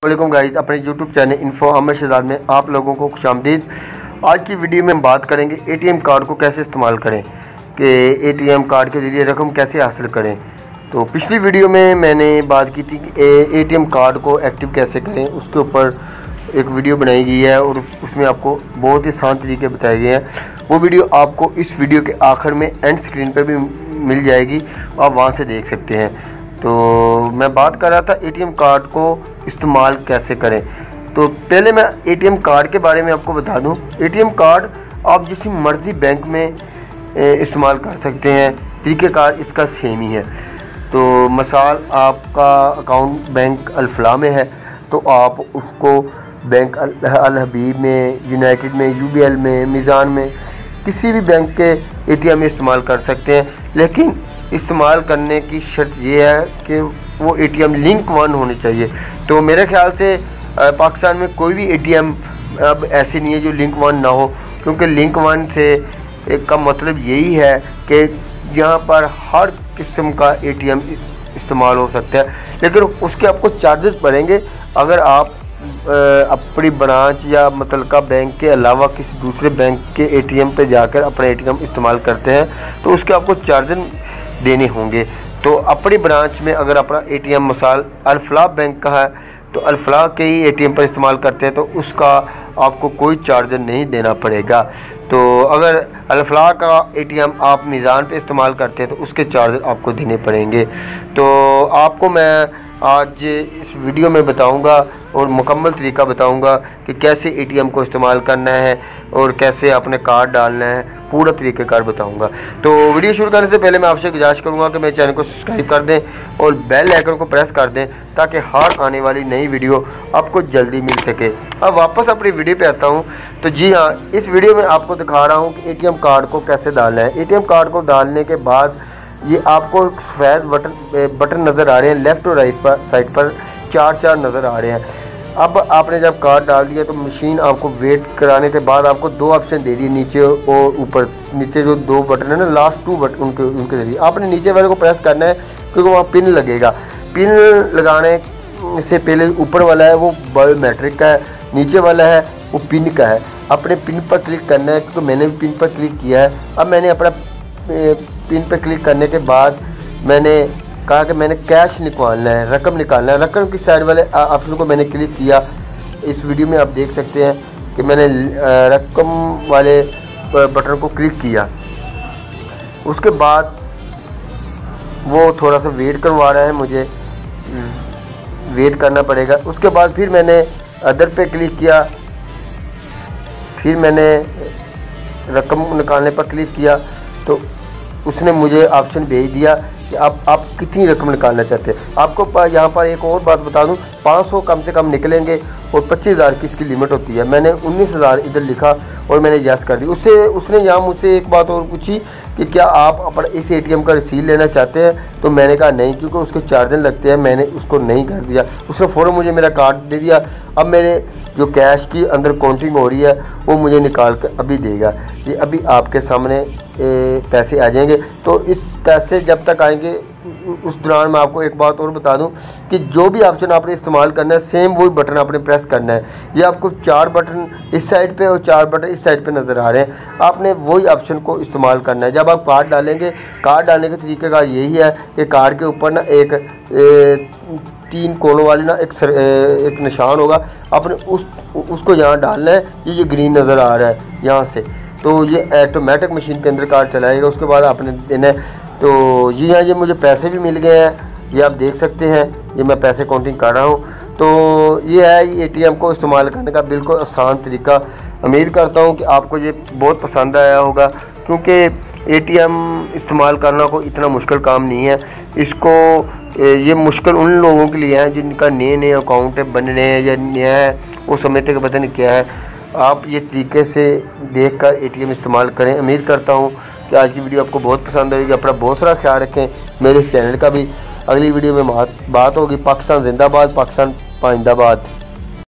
वालेकुम गाइस, अपने YouTube channel info Ahmad Shahzad में आप लोगों को खुशामदीद। आज की वीडियो में हम बात करेंगे एटीएम कार्ड को कैसे इस्तेमाल करें, कि एटीएम कार्ड के ज़रिए रकम कैसे हासिल करें। तो पिछली वीडियो में मैंने बात की थी कि एटीएम कार्ड को एक्टिव कैसे करें, उसके ऊपर एक वीडियो बनाई गई है और उसमें आपको बहुत ही आसान तरीके बताए गए हैं। वो वीडियो आपको इस वीडियो के आखिर में एंड स्क्रीन पर भी मिल जाएगी, आप वहाँ से देख सकते हैं। तो मैं बात कर रहा था एटीएम कार्ड को इस्तेमाल कैसे करें। तो पहले मैं एटीएम कार्ड के बारे में आपको बता दूं। एटीएम कार्ड आप जिस मर्ज़ी बैंक में इस्तेमाल कर सकते हैं, तरीक़ेकार इसका सेम ही है। तो मिसाल आपका अकाउंट बैंक अल-फलाह में है तो आप उसको बैंक अल हबीब में, यूनाइटेड में, यूबीएल में, मीज़ान में, किसी भी बैंक के एटीएम में इस्तेमाल कर सकते हैं। लेकिन इस्तेमाल करने की शर्त ये है कि वो एटीएम लिंक 1 होनी चाहिए। तो मेरे ख्याल से पाकिस्तान में कोई भी एटीएम अब ऐसे नहीं है जो लिंक 1 ना हो, क्योंकि लिंक 1 से का मतलब यही है कि यहाँ पर हर किस्म का एटीएम इस्तेमाल हो सकता है। लेकिन उसके आपको चार्जेस पड़ेंगे। अगर आप अपनी ब्रांच या मुतल्लिका बैंक के अलावा किसी दूसरे बैंक के एटीएम पे जाकर अपना एटीएम इस्तेमाल करते हैं तो उसके आपको चार्जेस देने होंगे। तो अपनी ब्रांच में अगर अपना एटीएम मिसाल अल-फलाह बैंक का है तो अल-फलाह के ही एटीएम पर इस्तेमाल करते हैं तो उसका आपको कोई चार्ज नहीं देना पड़ेगा। तो अगर अल-फलाह का एटीएम आप मीज़ान पे इस्तेमाल करते हैं तो उसके चार्ज आपको देने पड़ेंगे। तो आपको मैं आज इस वीडियो में बताऊंगा और मुकम्मल तरीका बताऊंगा कि कैसे एटीएम को इस्तेमाल करना है और कैसे अपने कार्ड डालना है, पूरा तरीक़ेकार बताऊंगा। तो वीडियो शुरू करने से पहले मैं आपसे गुजारिश करूंगा कि मेरे चैनल को सब्सक्राइब कर दें और बेल आइकन को प्रेस कर दें ताकि हर आने वाली नई वीडियो आपको जल्दी मिल सके। अब वापस अपनी वीडियो पे आता हूं। तो जी हाँ, इस वीडियो में आपको दिखा रहा हूं कि एटीएम कार्ड को कैसे डालना है। एटीएम कार्ड को डालने के बाद ये आपको सफ़ेद बटन नज़र आ रहे हैं, लेफ़्ट और राइट पर साइड पर चार नज़र आ रहे हैं। अब आपने जब कार्ड डाल दिया तो मशीन आपको वेट कराने के बाद आपको दो ऑप्शन दे दिए, नीचे और ऊपर। नीचे जो दो बटन है ना, लास्ट 2 बटन, उनके जरिए आपने नीचे वाले को प्रेस करना है क्योंकि वहाँ पिन लगेगा। पिन लगाने से पहले ऊपर वाला है वो बायोमेट्रिक का है, नीचे वाला है वो पिन का है। अपने पिन पर क्लिक करना है क्योंकि मैंने भी पिन पर क्लिक किया है। अब मैंने अपना पिन पर क्लिक करने के बाद मैंने कहा कि मैंने कैश निकालना है, रकम निकालना है। रकम की साइड वाले ऑप्शन को मैंने क्लिक किया। इस वीडियो में आप देख सकते हैं कि मैंने रकम वाले बटन को क्लिक किया। उसके बाद वो थोड़ा सा वेट करवा रहा है, मुझे वेट करना पड़ेगा। उसके बाद फिर मैंने अदर पे क्लिक किया, फिर मैंने रकम निकालने पर क्लिक किया तो उसने मुझे ऑप्शन भेज दिया कि आप कितनी रकम निकालना चाहते हैं। आपको यहाँ पर एक और बात बता दूं, 500 कम से कम निकलेंगे और 25,000 की इसकी लिमिट होती है। मैंने 19,000 इधर लिखा और मैंने यस कर दी। उसने यहाँ मुझसे एक बात और पूछी कि क्या आप अपना इस एटीएम का रिसीव लेना चाहते हैं, तो मैंने कहा नहीं, क्योंकि उसके चार्जेस लगते हैं। मैंने उसको नहीं कर दिया। उसने फ़ौरन मुझे मेरा कार्ड दे दिया। अब मेरे जो कैश की अंदर काउंटिंग हो रही है वो मुझे निकाल कर अभी देगा। ये अभी आपके सामने पैसे आ जाएंगे। तो इस पैसे जब तक आएंगे उस दौरान मैं आपको एक बात और बता दूं कि जो भी ऑप्शन आपने इस्तेमाल करना है सेम वही बटन आपने प्रेस करना है। ये आपको 4 बटन इस साइड पे और 4 बटन इस साइड पे नज़र आ रहे हैं। आपने वही ऑप्शन को इस्तेमाल करना है। जब आप कार्ड डालेंगे, कार्ड डालने के तरीके का यही है कि कार्ड के ऊपर ना एक 3 कोनों वाली ना एक निशान होगा। आपने उसको यहाँ डालना है। ये ग्रीन नज़र आ रहा है यहाँ से, तो ये ऑटोमेटिक मशीन के अंदर कार्ड चलाएगा। उसके बाद आपने देना है। तो जी हाँ, ये मुझे पैसे भी मिल गए हैं, ये आप देख सकते हैं। ये मैं पैसे काउंटिंग कर रहा हूँ। तो ये है एटीएम को इस्तेमाल करने का बिल्कुल आसान तरीका। उम्मीद करता हूँ कि आपको ये बहुत पसंद आया होगा, क्योंकि एटीएम इस्तेमाल करना कोई इतना मुश्किल काम नहीं है। इसको ये मुश्किल उन लोगों के लिए है जिनका नए अकाउंट बनने हैं या नया है, वो समझते कि पता नहीं क्या है। आप ये तरीके से देखकर एटीएम इस्तेमाल करें। उम्मीद करता हूँ कि आज की वीडियो आपको बहुत पसंद आएगी। अपना बहुत सारा ख्याल रखें। मेरे चैनल का भी अगली वीडियो में बात होगी। पाकिस्तान जिंदाबाद, पाकिस्तान पाइंदाबाद।